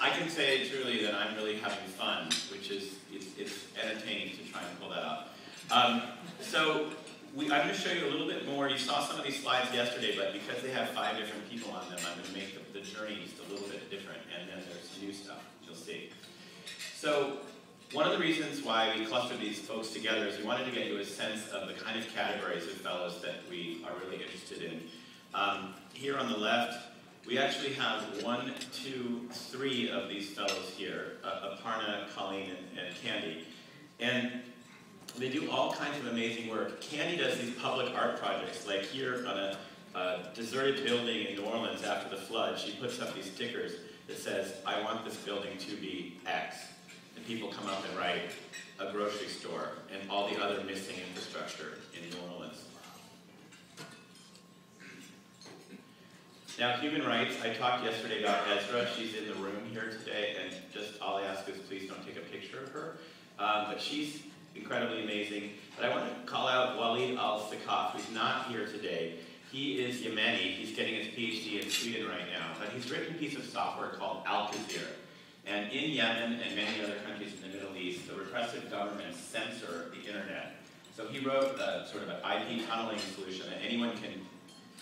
I can say truly that I'm really having fun, which is, it's entertaining to try and pull that off. So I'm going to show you a little bit more. You saw some of these slides yesterday, but because they have 5 different people on them, I'm going to make the journey just a little bit different, and then there's new stuff, you'll see. So one of the reasons why we clustered these folks together is we wanted to get you a sense of the kind of categories of fellows that we are really interested in. Here on the left, we actually have 1, 2, 3 of these fellows here, Aparna, Colleen, and Candy. And they do all kinds of amazing work. Candy does these public art projects, like here on a deserted building in New Orleans after the flood. She puts up these stickers that says, "I want this building to be X." And people come up and write a grocery store and all the other missing infrastructure in New Orleans. Now, human rights, I talked yesterday about Ezra. She's in the room here today, and just all I ask is please don't take a picture of her. But she's incredibly amazing. But I want to call out Walid Al-Sakaf, who's not here today. He is Yemeni. He's getting his PhD in Sweden right now. But he's written a piece of software called Al-Khazir. And in Yemen and many other countries in the Middle East, the repressive governments censor the internet. So he wrote sort of an IP tunneling solution that anyone can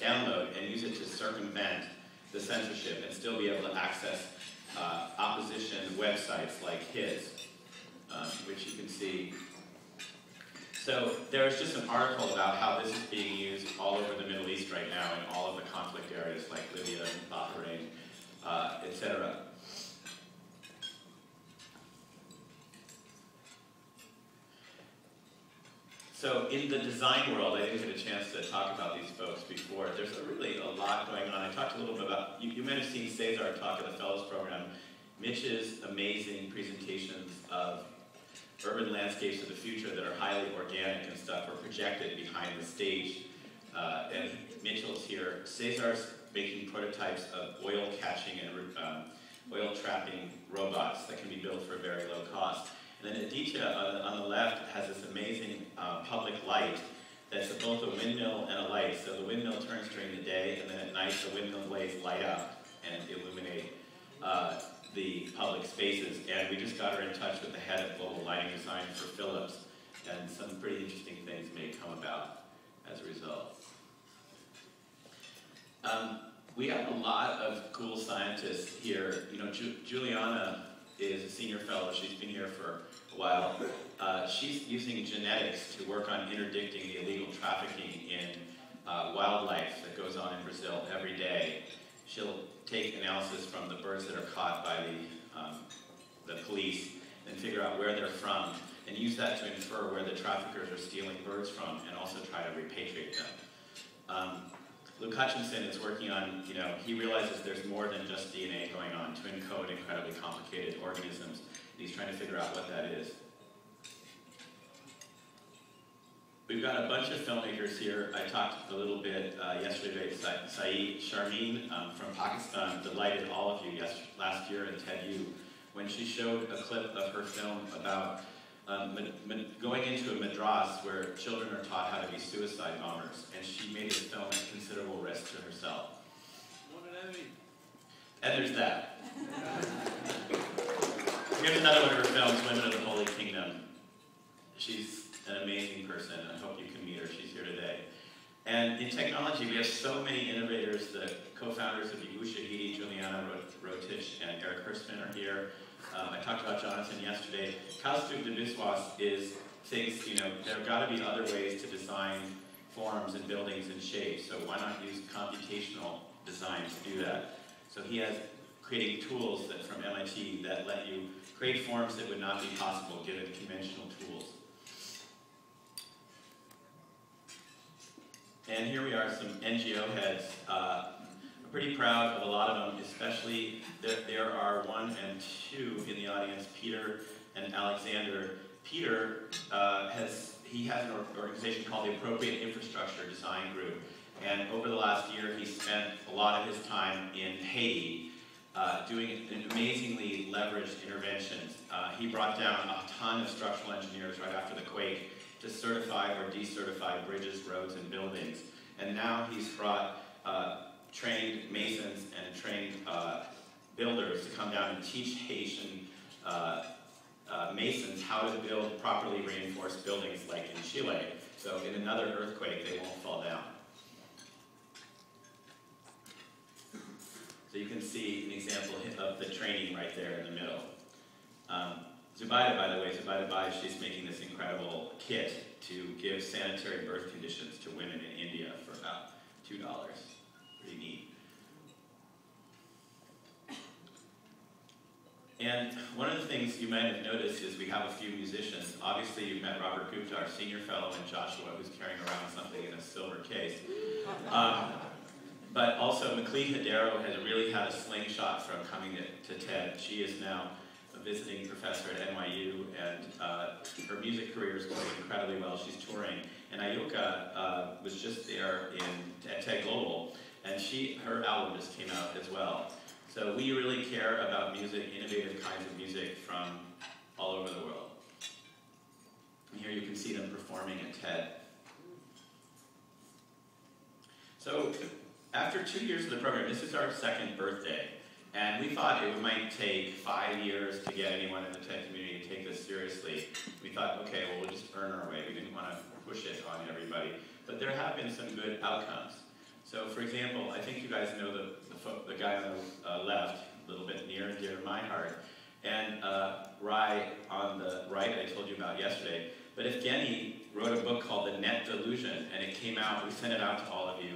download and use it to circumvent the censorship and still be able to access opposition websites like his, which you can see. So there's just an article about how this is being used all over the Middle East right now in all of the conflict areas like Libya and Bahrain, etc. So in the design world, I didn't get a chance to talk about these folks before. There's really a lot going on. I talked a little bit about, you might have seen Cesar talk at the Fellows Program. Mitch's amazing presentations of urban landscapes of the future that are highly organic and stuff are projected behind the stage. And Mitchell's here. Cesar's making prototypes of oil catching and oil trapping robots that can be built for a very low cost. And then Aditya on the left has this amazing public light that's both a windmill and a light. So the windmill turns during the day, and then at night the windmill blades light up and illuminate the public spaces. And we just got her in touch with the head of global lighting design for Philips, and some pretty interesting things may come about as a result. We have a lot of cool scientists here. You know, Juliana is a senior fellow. She's been here for a while. She's using genetics to work on interdicting the illegal trafficking in wildlife that goes on in Brazil every day. She'll take analysis from the birds that are caught by the police and figure out where they're from and use that to infer where the traffickers are stealing birds from and also try to repatriate them. Luke Hutchinson is working on, he realizes there's more than just DNA going on to encode incredibly complicated organisms, and he's trying to figure out what that is. We've got a bunch of filmmakers here. I talked a little bit yesterday with Saeed Sharmeen from Pakistan, delighted all of you last year at TEDU when she showed a clip of her film about going into a madras where children are taught how to be suicide bombers, and she made this film at considerable risk to herself. And there's that. Here's another one of her films, Women of the Holy Kingdom. She's an amazing person, and I hope you can meet her. She's here today. And in technology, we have so many innovators. The co-founders of Yibu Shahidi, Juliana Rotich, and Eric Hirschman are here. I talked about Jonathan yesterday. Kaustup de Biswas thinks, there have got to be other ways to design forms and buildings and shapes, so why not use computational design to do that? So he has creating tools from MIT that let you create forms that would not be possible given conventional tools. And here we are, some NGO heads. I'm pretty proud of a lot of them, especially there are 1 and 2 in the audience, Peter and Alexander. Peter has an organization called the Appropriate Infrastructure Design Group, and over the last year he spent a lot of his time in Haiti doing amazingly leveraged interventions. He brought down a ton of structural engineers right after the quake to certify or decertify bridges, roads, and buildings. And now he's brought trained masons and trained builders to come down and teach Haitian masons how to build properly reinforced buildings like in Chile. So in another earthquake, they won't fall down. So you can see an example of the training right there in the middle. Zubaida, by the way, she's making this incredible kit to give sanitary birth conditions to women in India for about $2. Pretty neat. And one of the things you might have noticed is we have a few musicians. Obviously, you've met Robert Gupta, our senior fellow, and Joshua, who's carrying around something in a silver case. But also, McLean Hidero has really had a slingshot from coming to TED. She is now a visiting professor at NYU, and her music career is going incredibly well. She's touring. And Ayuka was just there at TED Global, and her album just came out as well. So we really care about music, innovative kinds of music from all over the world. And here you can see them performing at TED. So after 2 years of the program, this is our second birthday, and we thought it might take 5 years to get anyone in the TED community to take this seriously. We thought, okay, well, we'll just earn our way. We didn't want to push it on everybody. But there have been some good outcomes. So, for example, I think you guys know the guy on the left, a little bit near and dear to my heart, and Rai on the right I told you about yesterday. But Evgeny wrote a book called The Net Delusion, and it came out, we sent it out to all of you,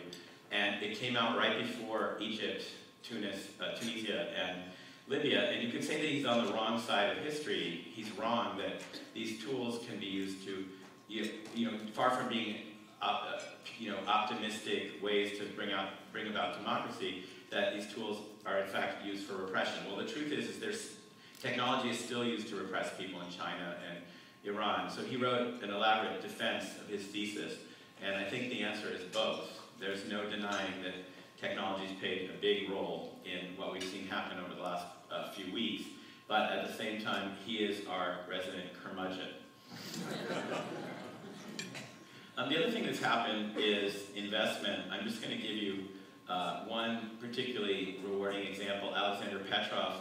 and it came out right before Egypt, Tunisia, and Libya, and you could say that he's on the wrong side of history. He's wrong that these tools can be used to, far from being optimistic ways to bring about democracy, that these tools are in fact used for repression. Well, the truth is technology is still used to repress people in China and Iran. So he wrote an elaborate defense of his thesis, and I think the answer is both. There's no denying that technology's played a big role in what we've seen happen over the last few weeks, but at the same time, he is our resident curmudgeon. The other thing that's happened is investment. I'm just going to give you one particularly rewarding example. Alexander Petrov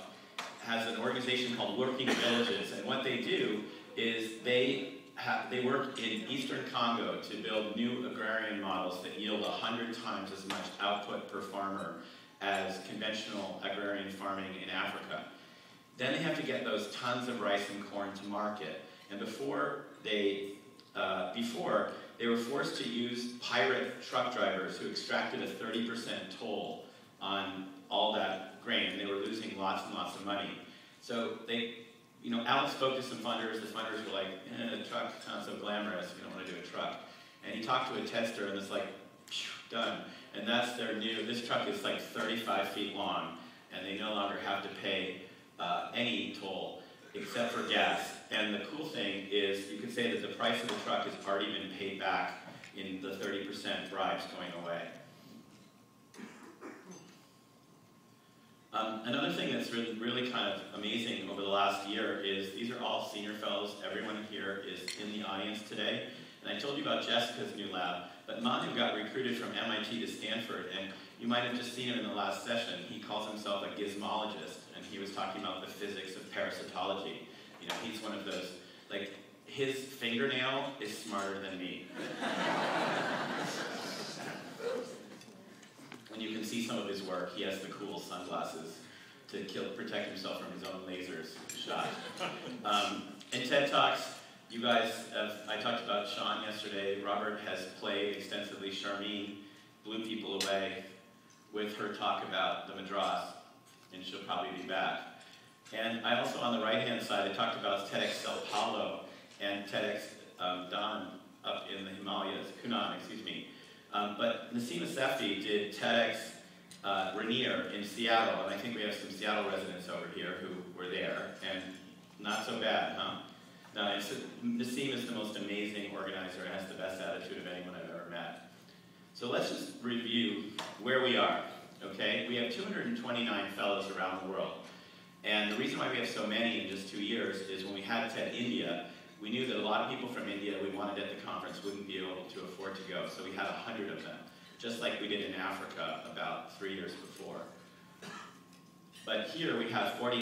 has an organization called Working Villages, and what they do is they work in eastern Congo to build new agrarian models that yield 100 times as much output per farmer as conventional agrarian farming in Africa. Then they have to get those tons of rice and corn to market, and before they were forced to use pirate truck drivers who extracted a 30% toll on all that grain, and they were losing lots and lots of money. So Alex spoke to some funders. The funders were like, the truck sounds so glamorous, we don't want to do a truck. And he talked to a tester, and it's like, done. And that's their this truck is like 35 feet long, and they no longer have to pay any toll except for gas. And the cool thing is, you could say that the price of the truck has already been paid back in the 30% bribes going away. Another thing that's really kind of amazing over the last year is these are all senior fellows. Everyone here is in the audience today. And I told you about Jessica's new lab, but Manu got recruited from MIT to Stanford, and you might have just seen him in the last session. He calls himself a gizmologist, and he was talking about the physics of parasitology. He's one of those, like, his fingernail is smarter than me. And you can see some of his work. He has the cool sunglasses to protect himself from his own lasers shot. In TED Talks, you guys I talked about Sean yesterday. Robert has played extensively. Charmaine blew people away with her talk about the Madras, and she'll probably be back. And I also, on the right-hand side, I talked about TEDx Sao Paulo and TEDx Don up in the Himalayas, Kunan, excuse me. But Nasima Sefti did TEDx Rainier in Seattle, and I think we have some Seattle residents over here who were there, and not so bad, huh? No, Nassim is the most amazing organizer and has the best attitude of anyone I've ever met. So let's just review where we are, okay? We have 229 fellows around the world. And the reason why we have so many in just 2 years is when we had TED India, we knew that a lot of people from India we wanted at the conference wouldn't be able to afford to go, so we had 100 of them, just like we did in Africa about 3 years before. But here we have 40